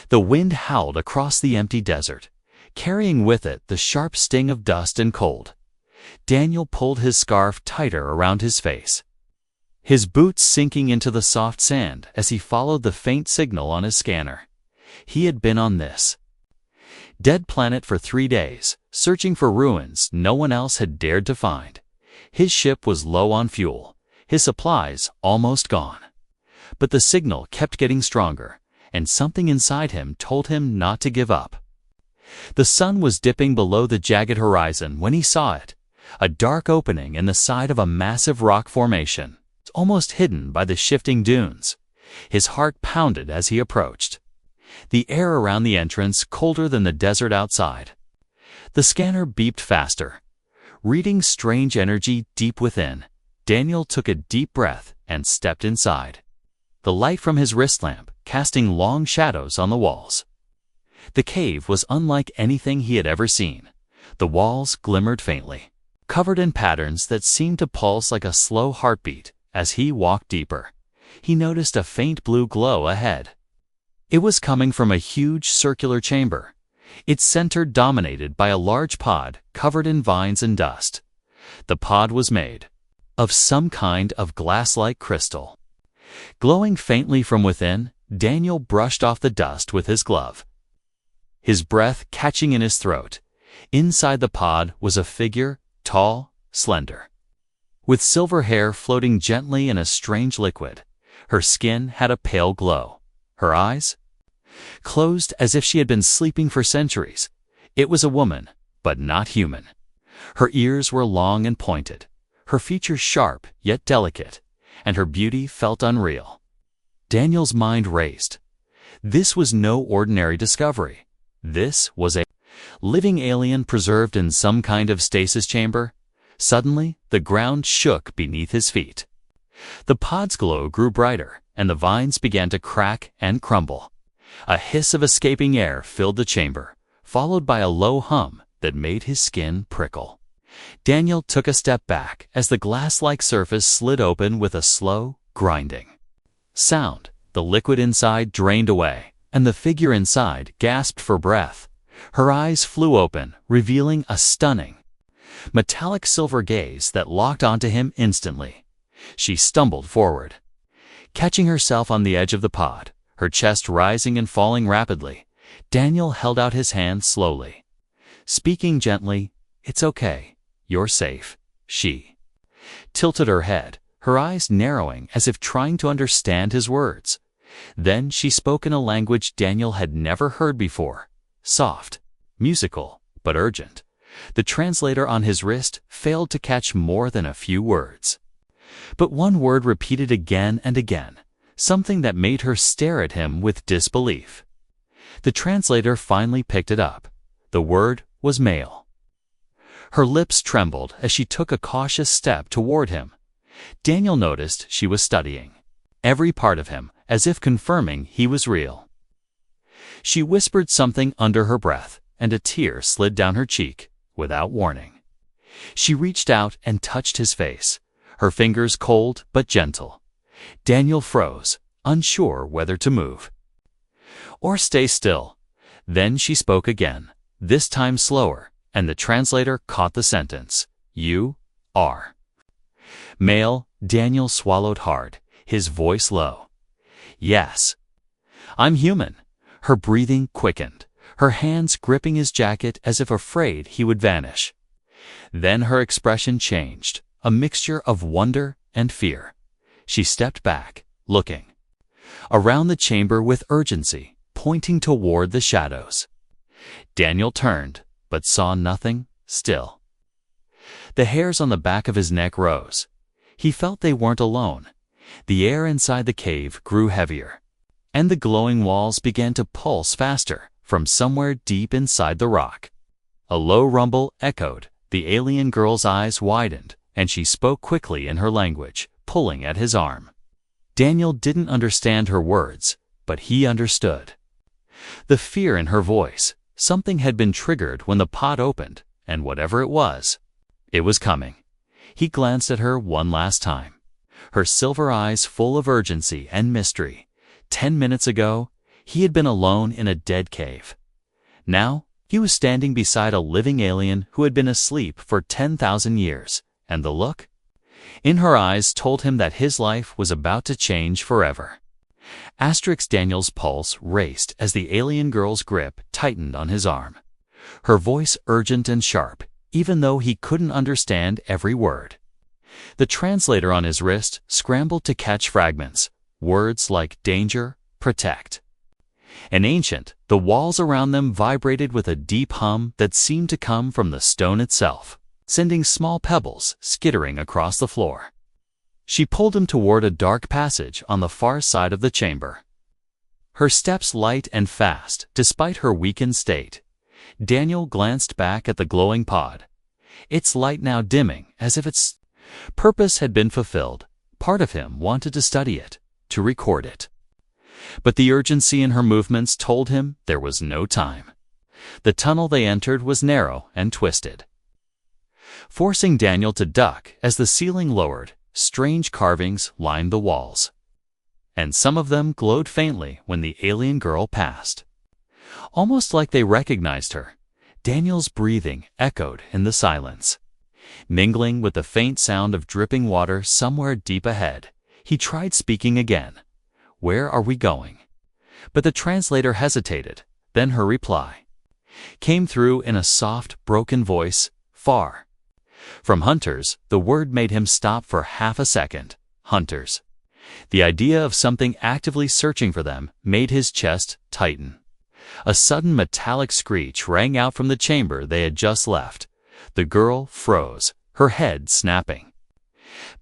The wind howled across the empty desert, carrying with it the sharp sting of dust and cold. Daniel pulled his scarf tighter around his face, his boots sinking into the soft sand as he followed the faint signal on his scanner. He had been on this dead planet for 3 days, searching for ruins no one else had dared to find. His ship was low on fuel, his supplies almost gone. But the signal kept getting stronger, and something inside him told him not to give up. The sun was dipping below the jagged horizon when he saw it, a dark opening in the side of a massive rock formation, almost hidden by the shifting dunes. His heart pounded as he approached, the air around the entrance colder than the desert outside. The scanner beeped faster, reading strange energy deep within. Daniel took a deep breath and stepped inside, the light from his wrist lamp casting long shadows on the walls. The cave was unlike anything he had ever seen. The walls glimmered faintly, covered in patterns that seemed to pulse like a slow heartbeat. As he walked deeper, he noticed a faint blue glow ahead. It was coming from a huge circular chamber, its center dominated by a large pod covered in vines and dust. The pod was made of some kind of glass-like crystal. Glowing faintly from within, Daniel brushed off the dust with his glove, his breath catching in his throat. Inside the pod was a figure, tall, slender, with silver hair floating gently in a strange liquid. Her skin had a pale glow, her eyes closed as if she had been sleeping for centuries. It was a woman, but not human. Her ears were long and pointed, her features sharp yet delicate, and her beauty felt unreal. Daniel's mind raced. This was no ordinary discovery. This was a living alien preserved in some kind of stasis chamber. Suddenly, the ground shook beneath his feet. The pod's glow grew brighter, and the vines began to crack and crumble. A hiss of escaping air filled the chamber, followed by a low hum that made his skin prickle. Daniel took a step back as the glass-like surface slid open with a slow, grinding sound. The liquid inside drained away, and the figure inside gasped for breath. Her eyes flew open, revealing a stunning, metallic silver gaze that locked onto him instantly. She stumbled forward, catching herself on the edge of the pod, her chest rising and falling rapidly. Daniel held out his hand slowly, speaking gently. "It's okay. You're safe." She tilted her head, her eyes narrowing as if trying to understand his words. Then she spoke in a language Daniel had never heard before, soft, musical, but urgent. The translator on his wrist failed to catch more than a few words. But one word repeated again and again, something that made her stare at him with disbelief. The translator finally picked it up. The word was male. Her lips trembled as she took a cautious step toward him. Daniel noticed she was studying every part of him, as if confirming he was real. She whispered something under her breath, and a tear slid down her cheek without warning. She reached out and touched his face, her fingers cold but gentle. Daniel froze, unsure whether to move or stay still. Then she spoke again, this time slower, and the translator caught the sentence. "You are male." Daniel swallowed hard, his voice low. "Yes, I'm human." Her breathing quickened, her hands gripping his jacket as if afraid he would vanish. Then her expression changed, a mixture of wonder and fear. She stepped back, looking around the chamber with urgency, pointing toward the shadows. Daniel turned, but saw nothing. Still, the hairs on the back of his neck rose. He felt they weren't alone. The air inside the cave grew heavier, and the glowing walls began to pulse faster from somewhere deep inside the rock. A low rumble echoed. The alien girl's eyes widened, and she spoke quickly in her language, pulling at his arm. Daniel didn't understand her words, but he understood the fear in her voice. Something had been triggered when the pod opened, and whatever it was coming. He glanced at her one last time, her silver eyes full of urgency and mystery. 10 minutes ago, He had been alone in a dead cave. Now, he was standing beside a living alien who had been asleep for 10,000 years, and the look in her eyes told him that his life was about to change forever. Daniel's pulse raced as the alien girl's grip tightened on his arm. Her voice urgent and sharp, even though he couldn't understand every word. The translator on his wrist scrambled to catch fragments, words like danger, protect. In ancient, the walls around them vibrated with a deep hum that seemed to come from the stone itself, sending small pebbles skittering across the floor. She pulled him toward a dark passage on the far side of the chamber. Her steps light and fast, despite her weakened state. Daniel glanced back at the glowing pod, its light now dimming as if its purpose had been fulfilled. Part of him wanted to study it, to record it. But the urgency in her movements told him there was no time. The tunnel they entered was narrow and twisted, forcing Daniel to duck as the ceiling lowered. Strange carvings lined the walls, and some of them glowed faintly when the alien girl passed. Almost like they recognized her, Daniel's breathing echoed in the silence. Mingling with the faint sound of dripping water somewhere deep ahead, he tried speaking again. "Where are we going?" But the translator hesitated. Then her reply came through in a soft, broken voice, "Far." From hunters, the word made him stop for half a second. Hunters. The idea of something actively searching for them made his chest tighten. A sudden metallic screech rang out from the chamber they had just left. The girl froze, her head snapping.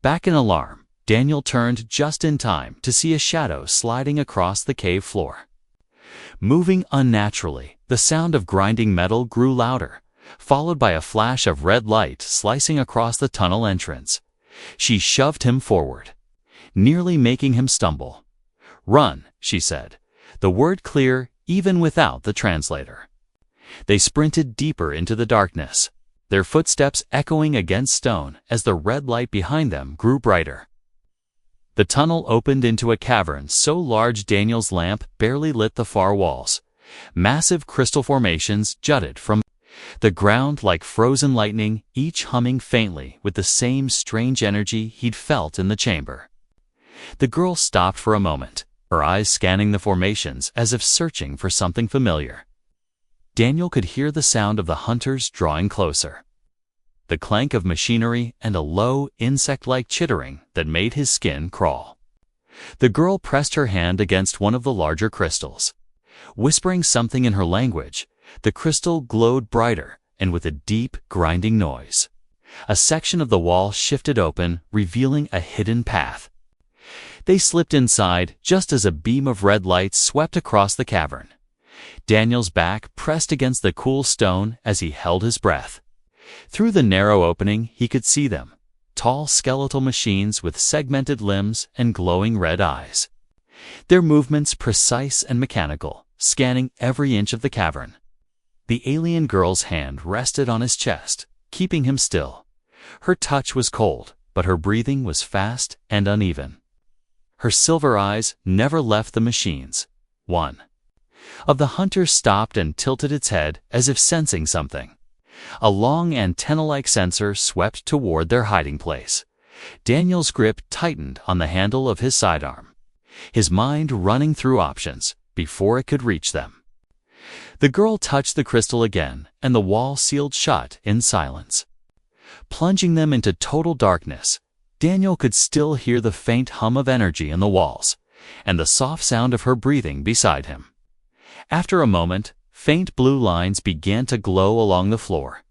Back in alarm, Daniel turned just in time to see a shadow sliding across the cave floor. Moving unnaturally, the sound of grinding metal grew louder, followed by a flash of red light slicing across the tunnel entrance. She shoved him forward, nearly making him stumble. "Run," she said, the word clear even without the translator. They sprinted deeper into the darkness, their footsteps echoing against stone as the red light behind them grew brighter. The tunnel opened into a cavern so large Daniel's lamp barely lit the far walls. Massive crystal formations jutted from the ground like frozen lightning, each humming faintly with the same strange energy he'd felt in the chamber. The girl stopped for a moment, her eyes scanning the formations as if searching for something familiar. Daniel could hear the sound of the hunters drawing closer, the clank of machinery and a low, insect-like chittering that made his skin crawl. The girl pressed her hand against one of the larger crystals, whispering something in her language. The crystal glowed brighter, and with a deep, grinding noise, a section of the wall shifted open, revealing a hidden path. They slipped inside just as a beam of red light swept across the cavern. Daniel's back pressed against the cool stone as he held his breath. Through the narrow opening, he could see them, tall skeletal machines with segmented limbs and glowing red eyes. Their movements precise and mechanical, scanning every inch of the cavern. The alien girl's hand rested on his chest, keeping him still. Her touch was cold, but her breathing was fast and uneven. Her silver eyes never left the machines. One of the hunters stopped and tilted its head as if sensing something. A long antenna-like sensor swept toward their hiding place. Daniel's grip tightened on the handle of his sidearm, his mind running through options before it could reach them. The girl touched the crystal again, and the wall sealed shut in silence. Plunging them into total darkness, Daniel could still hear the faint hum of energy in the walls, and the soft sound of her breathing beside him. After a moment, faint blue lines began to glow along the floor,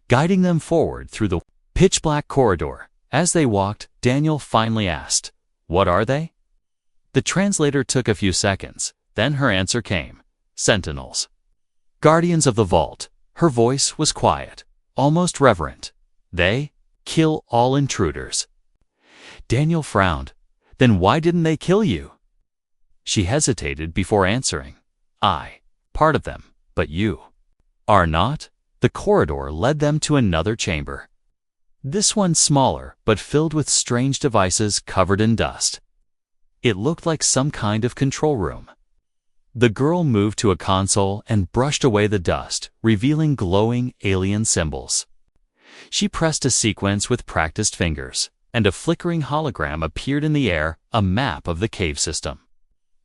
guiding them forward through the pitch-black corridor. As they walked, Daniel finally asked, "What are they?" The translator took a few seconds, then her answer came, "Sentinels. Guardians of the vault." Her voice was quiet, almost reverent. "They kill all intruders." Daniel frowned. "Then why didn't they kill you?" She hesitated before answering. Part of them, but you are not." The corridor led them to another chamber. This one smaller, but filled with strange devices covered in dust. It looked like some kind of control room. The girl moved to a console and brushed away the dust, revealing glowing alien symbols. She pressed a sequence with practiced fingers, and a flickering hologram appeared in the air, a map of the cave system.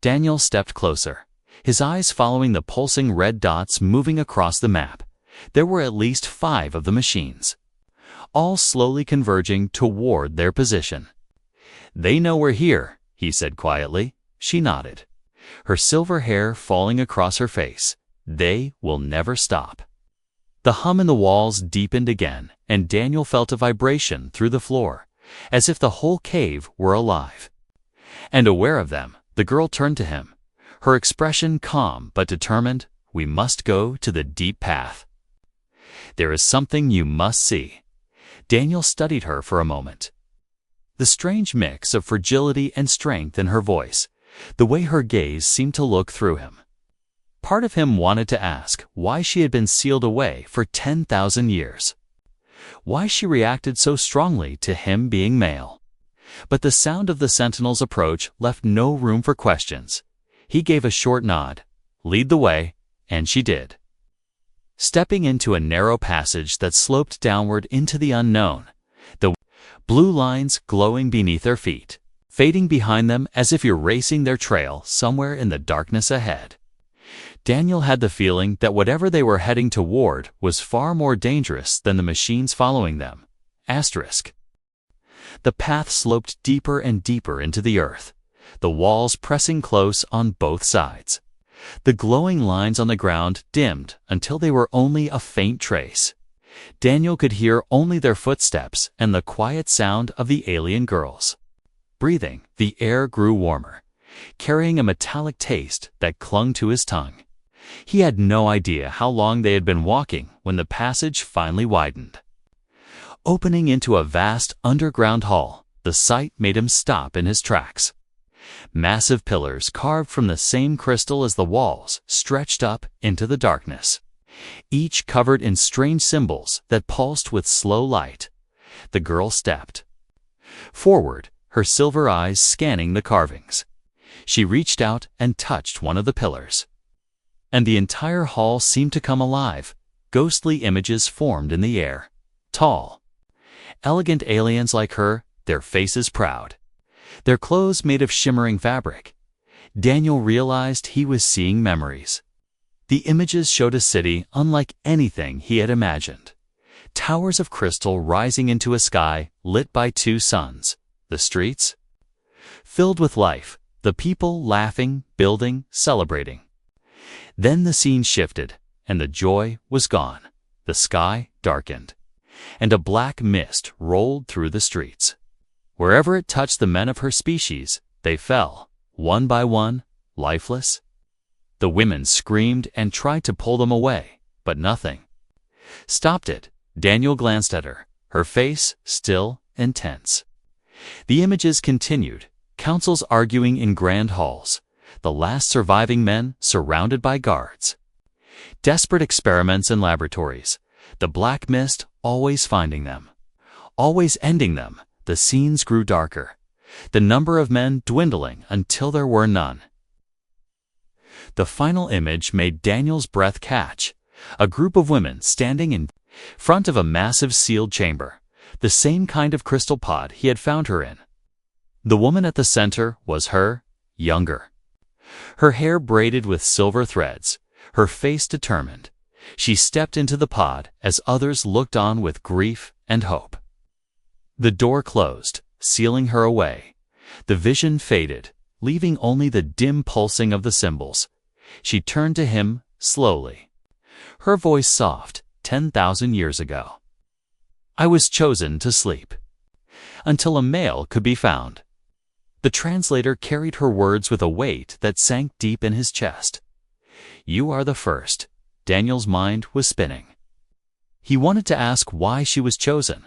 Daniel stepped closer, his eyes following the pulsing red dots moving across the map. There were at least 5 of the machines, all slowly converging toward their position. "They know we're here," he said quietly. She nodded, her silver hair falling across her face. "They will never stop." The hum in the walls deepened again, and Daniel felt a vibration through the floor, as if the whole cave were alive. And aware of them, the girl turned to him, her expression calm but determined. "We must go to the deep path. There is something you must see." Daniel studied her for a moment. The strange mix of fragility and strength in her voice, the way her gaze seemed to look through him. Part of him wanted to ask why she had been sealed away for 10,000 years. Why she reacted so strongly to him being male. But the sound of the sentinel's approach left no room for questions. He gave a short nod. "Lead the way," and she did. Stepping into a narrow passage that sloped downward into the unknown, the blue lines glowing beneath their feet, fading behind them as if erasing their trail somewhere in the darkness ahead. Daniel had the feeling that whatever they were heading toward was far more dangerous than the machines following them. The path sloped deeper and deeper into the earth, the walls pressing close on both sides. The glowing lines on the ground dimmed until they were only a faint trace. Daniel could hear only their footsteps and the quiet sound of the alien girls. Breathing, the air grew warmer, carrying a metallic taste that clung to his tongue. He had no idea how long they had been walking when the passage finally widened. Opening into a vast underground hall, the sight made him stop in his tracks. Massive pillars carved from the same crystal as the walls stretched up into the darkness, each covered in strange symbols that pulsed with slow light. The girl stepped forward, her silver eyes scanning the carvings. She reached out and touched one of the pillars, and the entire hall seemed to come alive. Ghostly images formed in the air. Tall, elegant aliens like her, their faces proud, their clothes made of shimmering fabric. Daniel realized he was seeing memories. The images showed a city unlike anything he had imagined. Towers of crystal rising into a sky lit by 2 suns. The streets filled with life, the people laughing, building, celebrating. Then the scene shifted, and the joy was gone. The sky darkened, and a black mist rolled through the streets. Wherever it touched the men of her species, they fell, one by one, lifeless. The women screamed and tried to pull them away, but nothing stopped it. Daniel glanced at her, her face still and tense. The images continued, councils arguing in grand halls, the last surviving men surrounded by guards. Desperate experiments in laboratories, the black mist always finding them, always ending them. The scenes grew darker, the number of men dwindling until there were none. The final image made Daniel's breath catch, a group of women standing in front of a massive sealed chamber, the same kind of crystal pod he had found her in. The woman at the center was her, younger. Her hair braided with silver threads, her face determined. She stepped into the pod as others looked on with grief and hope. The door closed, sealing her away. The vision faded, leaving only the dim pulsing of the symbols. She turned to him slowly, her voice soft. 10,000 years ago, I was chosen to sleep until a male could be found. The translator carried her words with a weight that sank deep in his chest. You are the first. Daniel's mind was spinning. He wanted to ask why she was chosen.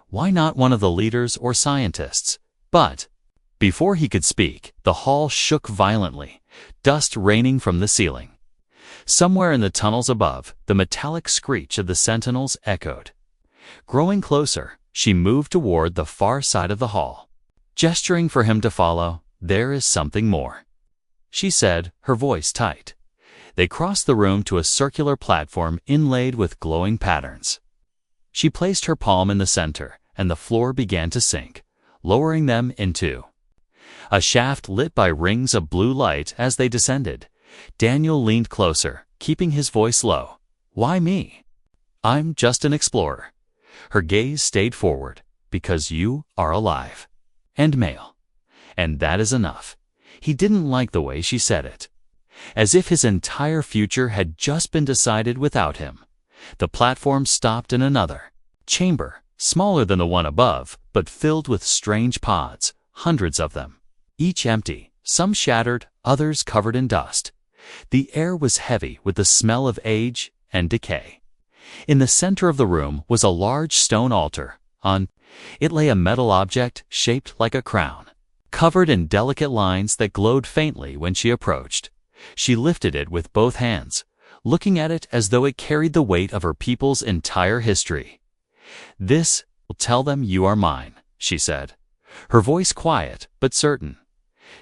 Why not one of the leaders or scientists? But before he could speak, the hall shook violently, dust raining from the ceiling. Somewhere in the tunnels above, the metallic screech of the sentinels echoed. Growing closer, she moved toward the far side of the hall, gesturing for him to follow. There is something more. she said, her voice tight. They crossed the room to a circular platform inlaid with glowing patterns. She placed her palm in the center, and the floor began to sink, lowering them into a shaft lit by rings of blue light as they descended. Daniel leaned closer, keeping his voice low. "Why me? I'm just an explorer." Her gaze stayed forward. "Because you are alive. And male. And that is enough." He didn't like the way she said it. As if his entire future had just been decided without him. The platform stopped in another chamber, smaller than the one above, but filled with strange pods, hundreds of them. Each empty, some shattered, others covered in dust. The air was heavy with the smell of age and decay. In the center of the room was a large stone altar. On it lay a metal object shaped like a crown, covered in delicate lines that glowed faintly when she approached. She lifted it with both hands, looking at it as though it carried the weight of her people's entire history. "This will tell them you are mine," she said, her voice quiet but certain.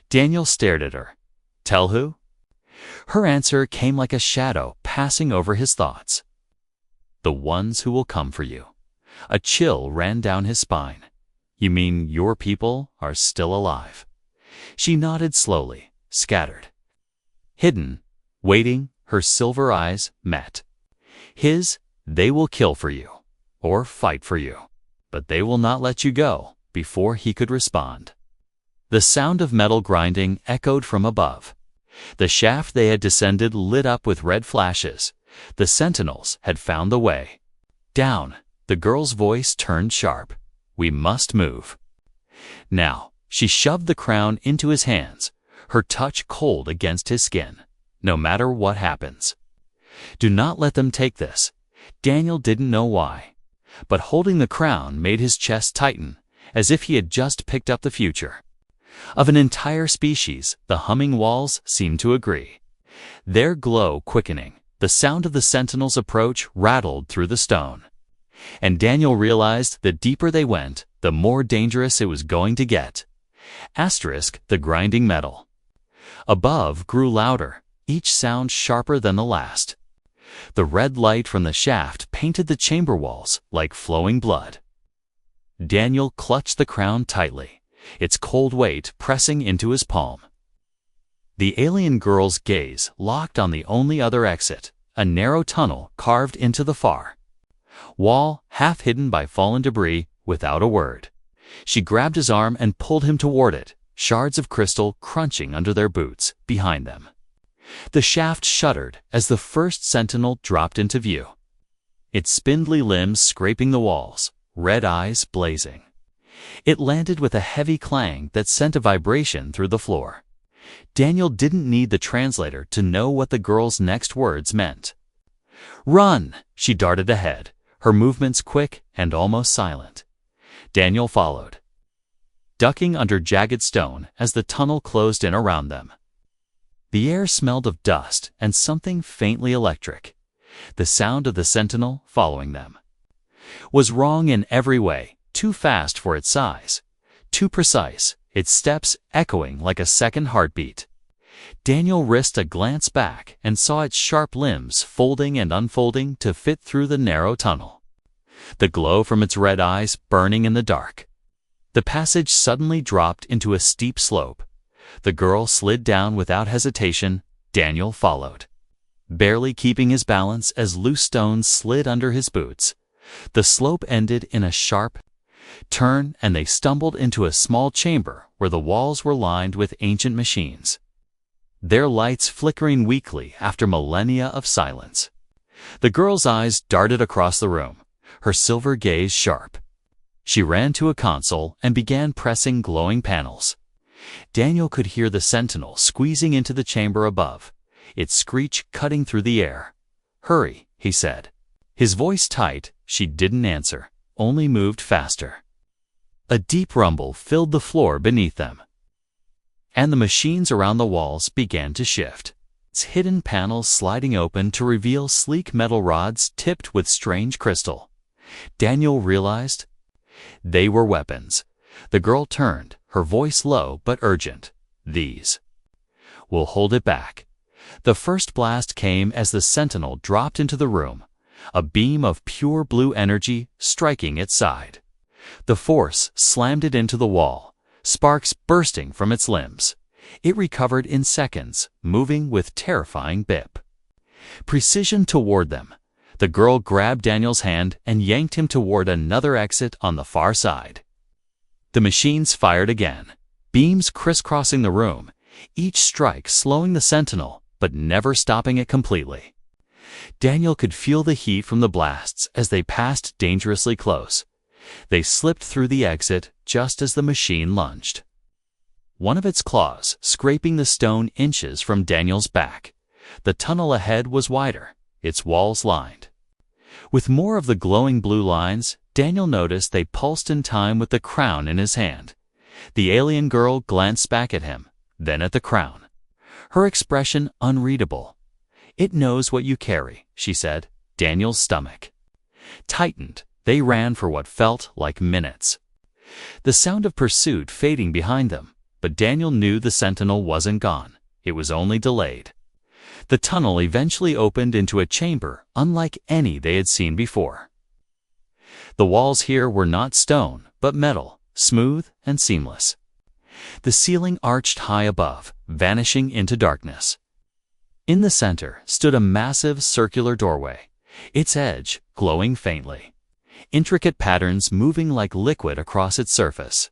Daniel stared at her. "Tell who?" Her answer came like a shadow passing over his thoughts. "The ones who will come for you." A chill ran down his spine. "You mean your people are still alive?" She nodded slowly, scattered. Hidden, waiting, her silver eyes met. His, "They will kill for you, or fight for you, but they will not let you go," before he could respond. The sound of metal grinding echoed from above. The shaft they had descended lit up with red flashes. The sentinels had found the way. "Down." The girl's voice turned sharp. "We must move." Now, she shoved the crown into his hands, her touch cold against his skin. "No matter what happens. Do not let them take this." Daniel didn't know why, but holding the crown made his chest tighten, as if he had just picked up the future of an entire species. The humming walls seemed to agree, their glow quickening. The sound of the sentinel's approach rattled through the stone. And Daniel realized the deeper they went, the more dangerous it was going to get. The grinding metal above grew louder, each sound sharper than the last. The red light from the shaft painted the chamber walls like flowing blood. Daniel clutched the crown tightly, its cold weight pressing into his palm. The alien girl's gaze locked on the only other exit, a narrow tunnel carved into the far wall, half hidden by fallen debris. Without a word, she grabbed his arm and pulled him toward it, shards of crystal crunching under their boots behind them. The shaft shuddered as the first sentinel dropped into view, its spindly limbs scraping the walls, red eyes blazing. It landed with a heavy clang that sent a vibration through the floor. Daniel didn't need the translator to know what the girl's next words meant. "Run!" She darted ahead, her movements quick and almost silent. Daniel followed, ducking under jagged stone as the tunnel closed in around them. The air smelled of dust and something faintly electric. The sound of the sentinel following them was wrong in every way, too fast for its size, too precise, its steps echoing like a second heartbeat. Daniel risked a glance back and saw its sharp limbs folding and unfolding to fit through the narrow tunnel, the glow from its red eyes burning in the dark. The passage suddenly dropped into a steep slope. The girl slid down without hesitation. Daniel followed, barely keeping his balance as loose stones slid under his boots. The slope ended in a sharp turn, and they stumbled into a small chamber where the walls were lined with ancient machines, their lights flickering weakly after millennia of silence. The girl's eyes darted across the room, her silver gaze sharp. She ran to a console and began pressing glowing panels. Daniel could hear the sentinel squeezing into the chamber above, its screech cutting through the air. "Hurry," he said, his voice tight. She didn't answer, only moved faster. A deep rumble filled the floor beneath them, and the machines around the walls began to shift, its hidden panels sliding open to reveal sleek metal rods tipped with strange crystal. Daniel realized they were weapons. The girl turned, her voice low but urgent. "These We'll hold it back. The first blast came as the sentinel dropped into the room, a beam of pure blue energy striking its side. The force slammed it into the wall, sparks bursting from its limbs. It recovered in seconds, moving with terrifying bip. Precision toward them. The girl grabbed Daniel's hand and yanked him toward another exit on the far side. The machines fired again, beams crisscrossing the room, each strike slowing the sentinel, but never stopping it completely. Daniel could feel the heat from the blasts as they passed dangerously close. They slipped through the exit just as the machine lunged. One of its claws scraping the stone inches from Daniel's back. The tunnel ahead was wider, its walls lined. With more of the glowing blue lines, Daniel noticed they pulsed in time with the crown in his hand. The alien girl glanced back at him, then at the crown. Her expression unreadable. "It knows what you carry," she said. Daniel's stomach tightened. They ran for what felt like minutes. The sound of pursuit fading behind them, but Daniel knew the sentinel wasn't gone. It was only delayed. The tunnel eventually opened into a chamber unlike any they had seen before. The walls here were not stone, but metal, smooth and seamless. The ceiling arched high above, vanishing into darkness. In the center stood a massive circular doorway, its edge glowing faintly. Intricate patterns moving like liquid across its surface.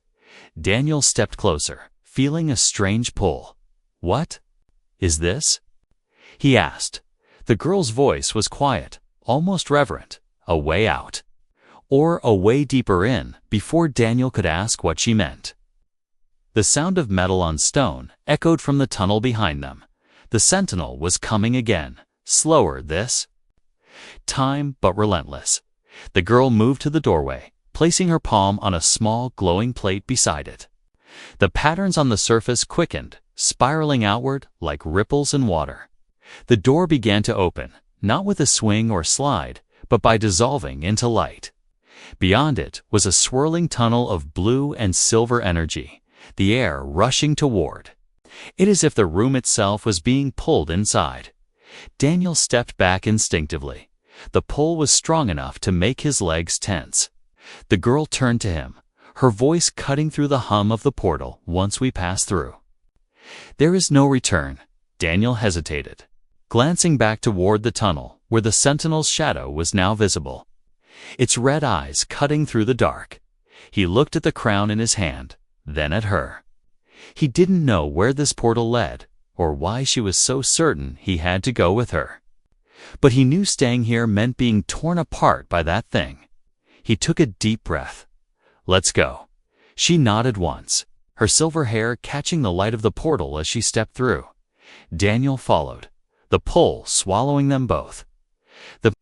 Daniel stepped closer, feeling a strange pull. "What is this?" he asked. The girl's voice was quiet, almost reverent. A way out. Or a way deeper in, before Daniel could ask what she meant. The sound of metal on stone echoed from the tunnel behind them. The sentinel was coming again, slower this time but relentless. The girl moved to the doorway, placing her palm on a small glowing plate beside it. The patterns on the surface quickened, spiraling outward like ripples in water. The door began to open, not with a swing or slide, but by dissolving into light. Beyond it was a swirling tunnel of blue and silver energy, the air rushing toward. It as if the room itself was being pulled inside. Daniel stepped back instinctively. The pull was strong enough to make his legs tense. The girl turned to him, her voice cutting through the hum of the portal once we pass through. "There is no return." Daniel hesitated, glancing back toward the tunnel where the sentinel's shadow was now visible, its red eyes cutting through the dark. He looked at the crown in his hand, then at her. He didn't know where this portal led, or why she was so certain he had to go with her. But he knew staying here meant being torn apart by that thing. He took a deep breath. "Let's go." She nodded once, her silver hair catching the light of the portal as she stepped through. Daniel followed, the pull swallowing them both. The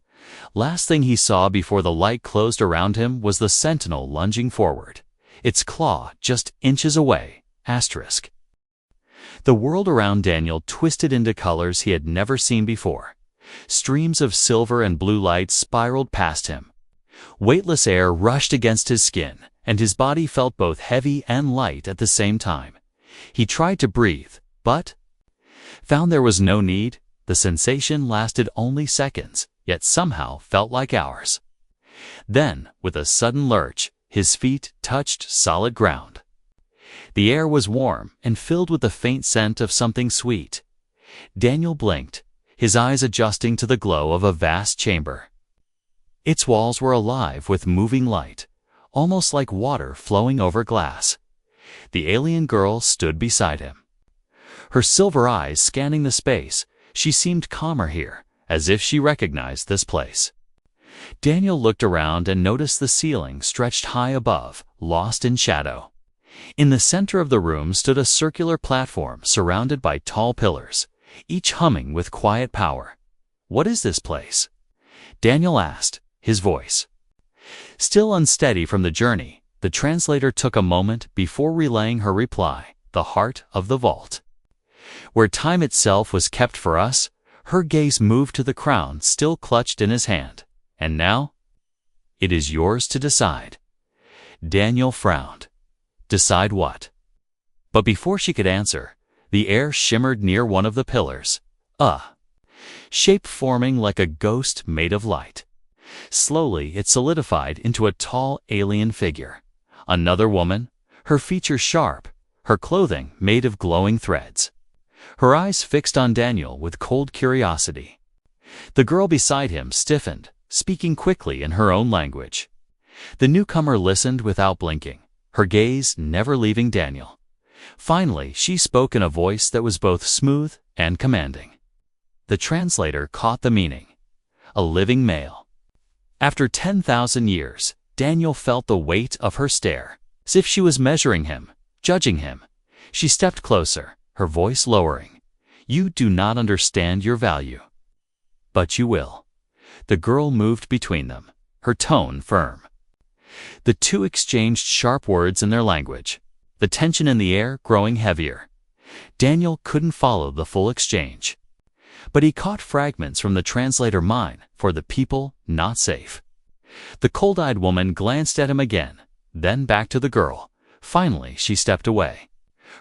last thing he saw before the light closed around him was the sentinel lunging forward, its claw just inches away. Asterisk. The world around Daniel twisted into colors he had never seen before. Streams of silver and blue light spiraled past him. Weightless air rushed against his skin, and his body felt both heavy and light at the same time. He tried to breathe, but found there was no need. The sensation lasted only seconds, yet somehow felt like hours. Then, with a sudden lurch, his feet touched solid ground. The air was warm and filled with the faint scent of something sweet. Daniel blinked, his eyes adjusting to the glow of a vast chamber. Its walls were alive with moving light, almost like water flowing over glass. The alien girl stood beside him. Her silver eyes scanning the space, she seemed calmer here, as if she recognized this place. Daniel looked around and noticed the ceiling stretched high above, lost in shadow. In the center of the room stood a circular platform surrounded by tall pillars, each humming with quiet power. "What is this place?" Daniel asked, his voice still unsteady from the journey. The translator took a moment before relaying her reply. "The heart of the vault. Where time itself was kept for us." Her gaze moved to the crown still clutched in his hand. "And now?" "It is yours to decide." Daniel frowned. "Decide what?" But before she could answer, The air shimmered near one of the pillars, a shape forming like a ghost made of light. Slowly it solidified into a tall alien figure. Another woman, her features sharp, her clothing made of glowing threads. Her eyes fixed on Daniel with cold curiosity. The girl beside him stiffened, speaking quickly in her own language. The newcomer listened without blinking, her gaze never leaving Daniel. Finally, she spoke in a voice that was both smooth and commanding. The translator caught the meaning. A living male. After 10,000 years, Daniel felt the weight of her stare, as if she was measuring him, judging him. She stepped closer, her voice lowering. "You do not understand your value." "But you will." The girl moved between them, her tone firm. The two exchanged sharp words in their language, the tension in the air growing heavier. Daniel couldn't follow the full exchange, but he caught fragments from the translator mind for the people not safe. The cold-eyed woman glanced at him again, then back to the girl. Finally, she stepped away,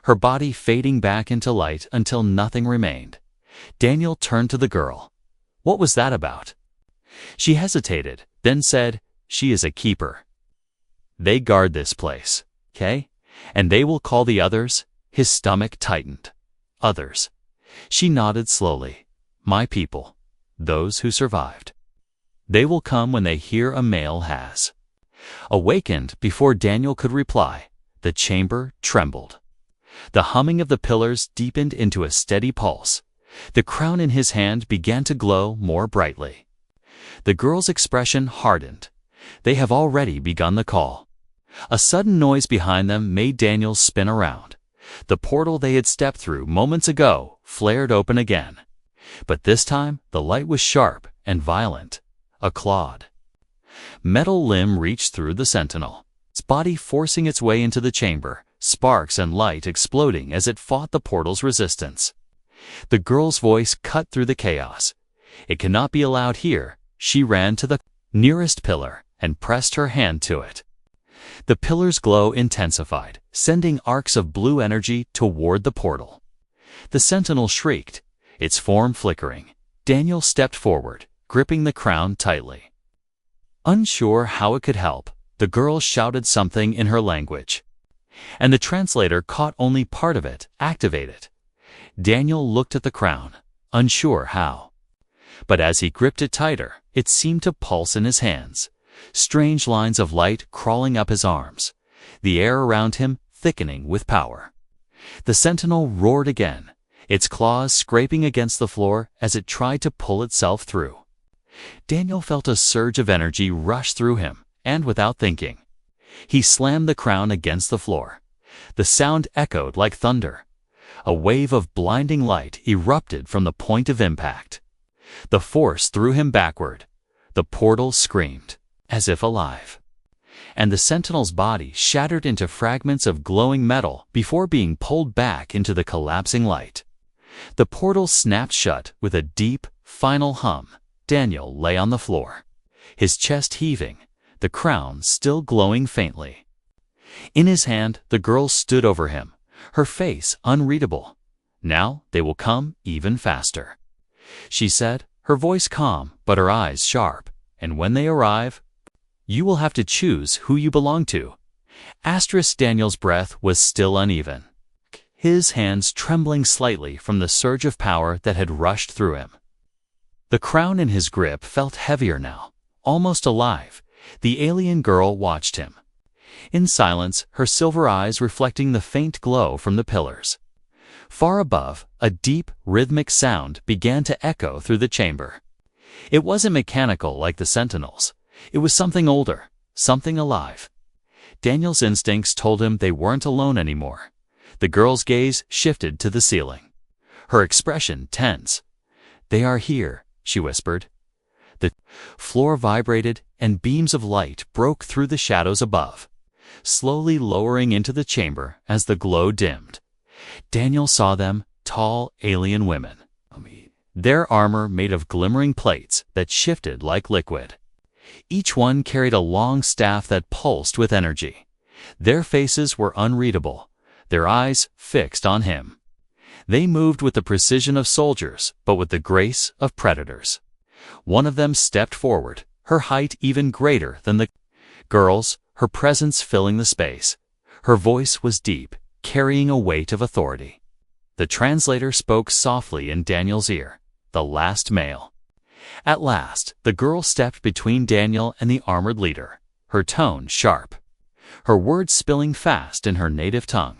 her body fading back into light until nothing remained. Daniel turned to the girl. "What was that about?" She hesitated, then said, "She is a keeper. They guard this place, okay? And they will call the others." His stomach tightened. "Others." She nodded slowly. "My people. Those who survived. They will come when they hear a male has." Awakened before Daniel could reply, the chamber trembled. The humming of the pillars deepened into a steady pulse. The crown in his hand began to glow more brightly. The girl's expression hardened. They have already begun the call. A sudden noise behind them made Daniel spin around. The portal they had stepped through moments ago flared open again. But this time, the light was sharp and violent. A clawed metal limb reached through the sentinel, its body forcing its way into the chamber, sparks and light exploding as it fought the portal's resistance. The girl's voice cut through the chaos. "It cannot be allowed here." She ran to the nearest pillar and pressed her hand to it. The pillar's glow intensified, sending arcs of blue energy toward the portal. The sentinel shrieked, its form flickering. Daniel stepped forward, gripping the crown tightly. Unsure how it could help, the girl shouted something in her language, and the translator caught only part of it. "Activate it." Daniel looked at the crown, unsure how. But as he gripped it tighter, it seemed to pulse in his hands, strange lines of light crawling up his arms, the air around him thickening with power. The sentinel roared again, its claws scraping against the floor as it tried to pull itself through. Daniel felt a surge of energy rush through him, and without thinking, he slammed the crown against the floor. The sound echoed like thunder. A wave of blinding light erupted from the point of impact. The force threw him backward. The portal screamed, as if alive, and the sentinel's body shattered into fragments of glowing metal before being pulled back into the collapsing light. The portal snapped shut with a deep, final hum. Daniel lay on the floor, his chest heaving, the crown still glowing faintly. In his hand, the girl stood over him, her face unreadable. "Now they will come even faster," she said, her voice calm but her eyes sharp. "And when they arrive, you will have to choose who you belong to." Daniel's breath was still uneven, his hands trembling slightly from the surge of power that had rushed through him. The crown in his grip felt heavier now, almost alive. The alien girl watched him, in silence, her silver eyes reflecting the faint glow from the pillars. Far above, a deep, rhythmic sound began to echo through the chamber. It wasn't mechanical like the sentinels. It was something older, something alive. Daniel's instincts told him they weren't alone anymore. The girl's gaze shifted to the ceiling, her expression tense. "They are here," she whispered. The floor vibrated, and beams of light broke through the shadows above, slowly lowering into the chamber as the glow dimmed. Daniel saw them, tall alien women, their armor made of glimmering plates that shifted like liquid. Each one carried a long staff that pulsed with energy. Their faces were unreadable, their eyes fixed on him. They moved with the precision of soldiers, but with the grace of predators. One of them stepped forward, her height even greater than the girl's, her presence filling the space. Her voice was deep, carrying a weight of authority. The translator spoke softly in Daniel's ear, the last male. At last, the girl stepped between Daniel and the armored leader, her tone sharp, her words spilling fast in her native tongue.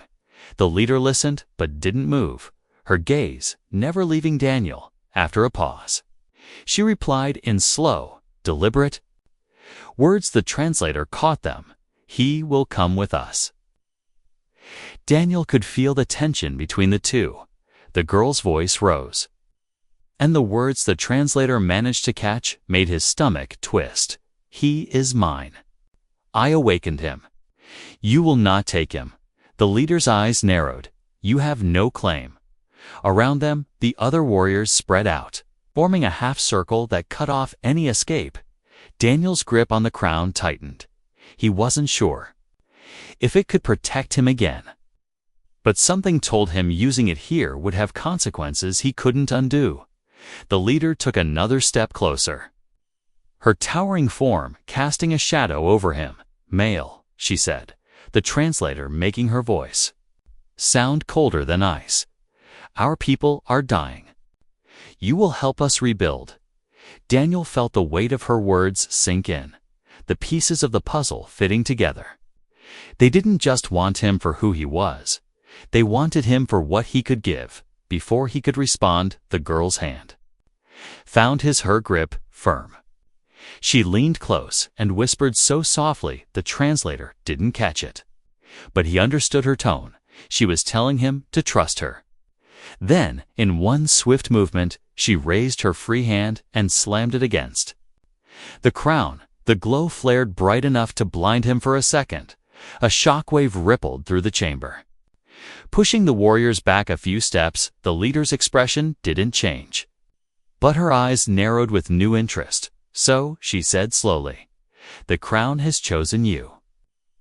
The leader listened but didn't move, her gaze never leaving Daniel. After a pause, she replied in slow, deliberate words. The translator caught them. "He will come with us." Daniel could feel the tension between the two. The girl's voice rose, and the words the translator managed to catch made his stomach twist. "He is mine. I awakened him. You will not take him." The leader's eyes narrowed. "You have no claim." Around them, the other warriors spread out, forming a half-circle that cut off any escape. Daniel's grip on the crown tightened. He wasn't sure if it could protect him again, but something told him using it here would have consequences he couldn't undo. The leader took another step closer, her towering form casting a shadow over him. "Male," she said, the translator making her voice sound colder than ice. "Our people are dying. You will help us rebuild." Daniel felt the weight of her words sink in, the pieces of the puzzle fitting together. They didn't just want him for who he was. They wanted him for what he could give. Before he could respond, the girl's hand found her grip firm. She leaned close and whispered so softly the translator didn't catch it. But he understood her tone. She was telling him to trust her. Then, in one swift movement, she raised her free hand and slammed it against the crown. The glow flared bright enough to blind him for a second. A shockwave rippled through the chamber, pushing the warriors back a few steps. The leader's expression didn't change, but her eyes narrowed with new interest. "So," she said slowly, "the crown has chosen you."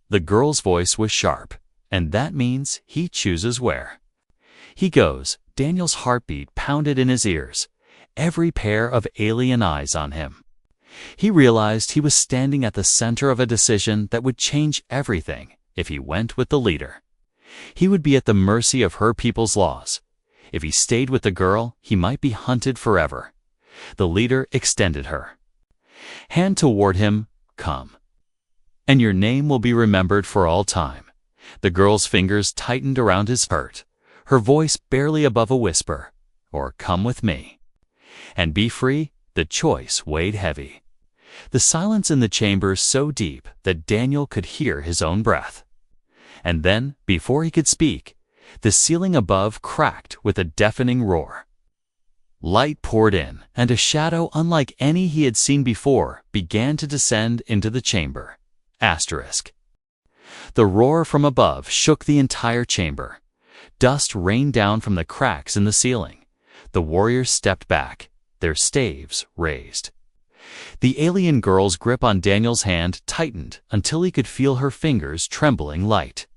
The girl's voice was sharp. "And that means he chooses where he goes." Daniel's heartbeat pounded in his ears, every pair of alien eyes on him. He realized he was standing at the center of a decision that would change everything. If he went with the leader, he would be at the mercy of her people's laws. If he stayed with the girl, he might be hunted forever. The leader extended her hand toward him. "Come, and your name will be remembered for all time." The girl's fingers tightened around his hurt, her voice barely above a whisper. "Or come with me and be free." The choice weighed heavy. The silence in the chamber so deep that Daniel could hear his own breath. And then, before he could speak, the ceiling above cracked with a deafening roar. Light poured in, and a shadow unlike any he had seen before began to descend into the chamber. The roar from above shook the entire chamber. Dust rained down from the cracks in the ceiling. The warriors stepped back, their staves raised. The alien girl's grip on Daniel's hand tightened until he could feel her fingers trembling. Light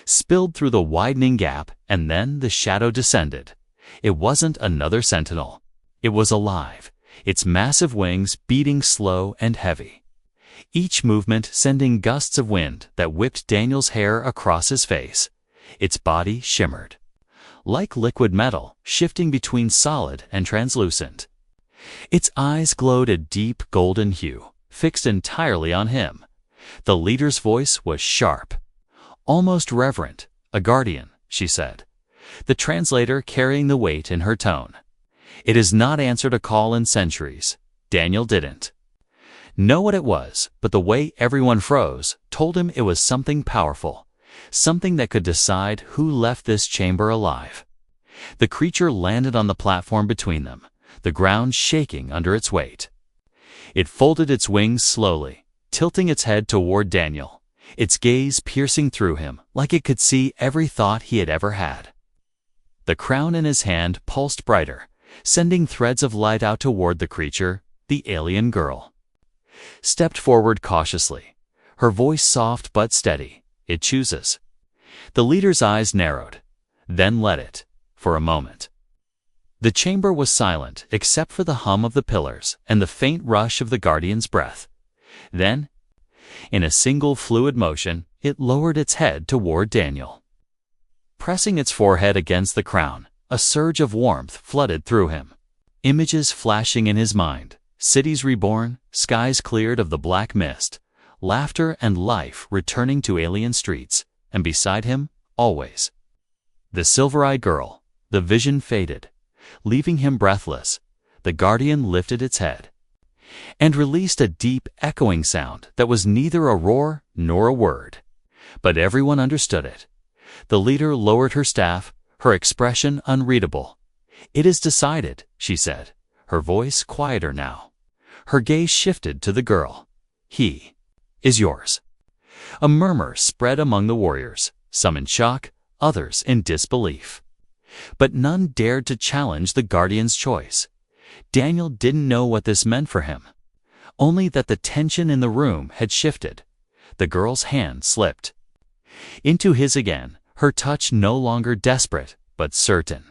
spilled through the widening gap, and then the shadow descended. It wasn't another sentinel. It was alive, its massive wings beating slow and heavy, each movement sending gusts of wind that whipped Daniel's hair across his face. Its body shimmered like liquid metal, shifting between solid and translucent. Its eyes glowed a deep golden hue, fixed entirely on him. The leader's voice was sharp, almost reverent. "A guardian," she said, the translator carrying the weight in her tone. "It has not answered a call in centuries." Daniel didn't know what it was, but the way everyone froze told him it was something powerful, something that could decide who left this chamber alive. The creature landed on the platform between them, the ground shaking under its weight. It folded its wings slowly, tilting its head toward Daniel, its gaze piercing through him like it could see every thought he had ever had. The crown in his hand pulsed brighter, sending threads of light out toward the creature. The alien girl stepped forward cautiously, her voice soft but steady. "It chooses." The leader's eyes narrowed. "Then let it." for a moment. The chamber was silent except for the hum of the pillars and the faint rush of the guardian's breath. Then, in a single fluid motion, it lowered its head toward Daniel. Pressing its forehead against the crown, a surge of warmth flooded through him. Images flashing in his mind, cities reborn, skies cleared of the black mist, laughter and life returning to alien streets, and beside him, always, the silver-eyed girl. The vision faded, leaving him breathless. The guardian lifted its head and released a deep, echoing sound that was neither a roar nor a word. But everyone understood it. The leader lowered her staff, her expression unreadable. "It is decided," she said, her voice quieter now. Her gaze shifted to the girl. "He is yours." A murmur spread among the warriors, some in shock, others in disbelief. But none dared to challenge the guardian's choice. Daniel didn't know what this meant for him, only that the tension in the room had shifted. The girl's hand slipped into his again, her touch no longer desperate, but certain.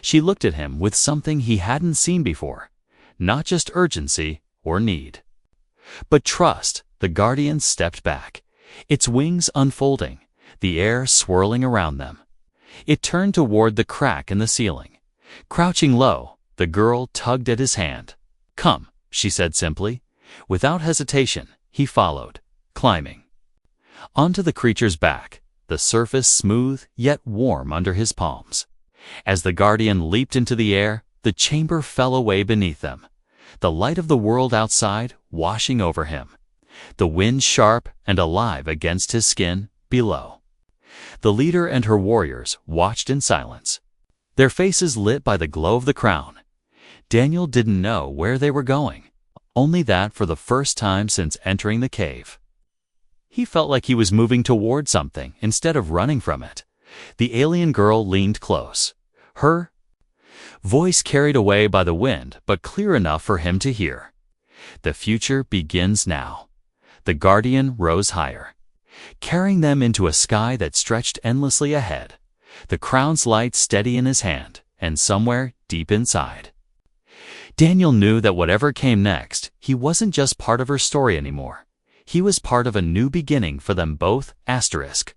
She looked at him with something he hadn't seen before, not just urgency or need, but trust. The guardian stepped back, its wings unfolding, the air swirling around them. It turned toward the crack in the ceiling. Crouching low, the girl tugged at his hand. "Come," she said simply. Without hesitation, he followed, climbing onto the creature's back, the surface smooth yet warm under his palms. As the guardian leaped into the air, the chamber fell away beneath them, the light of the world outside washing over him, the wind sharp and alive against his skin below. The leader and her warriors watched in silence, their faces lit by the glow of the crown. Daniel didn't know where they were going, only that for the first time since entering the cave, he felt like he was moving toward something instead of running from it. The alien girl leaned close, her voice carried away by the wind but clear enough for him to hear. "The future begins now." The guardian rose higher, carrying them into a sky that stretched endlessly ahead, the crown's light steady in his hand, and somewhere deep inside, Daniel knew that whatever came next, he wasn't just part of her story anymore. He was part of a new beginning for them both. Asterisk.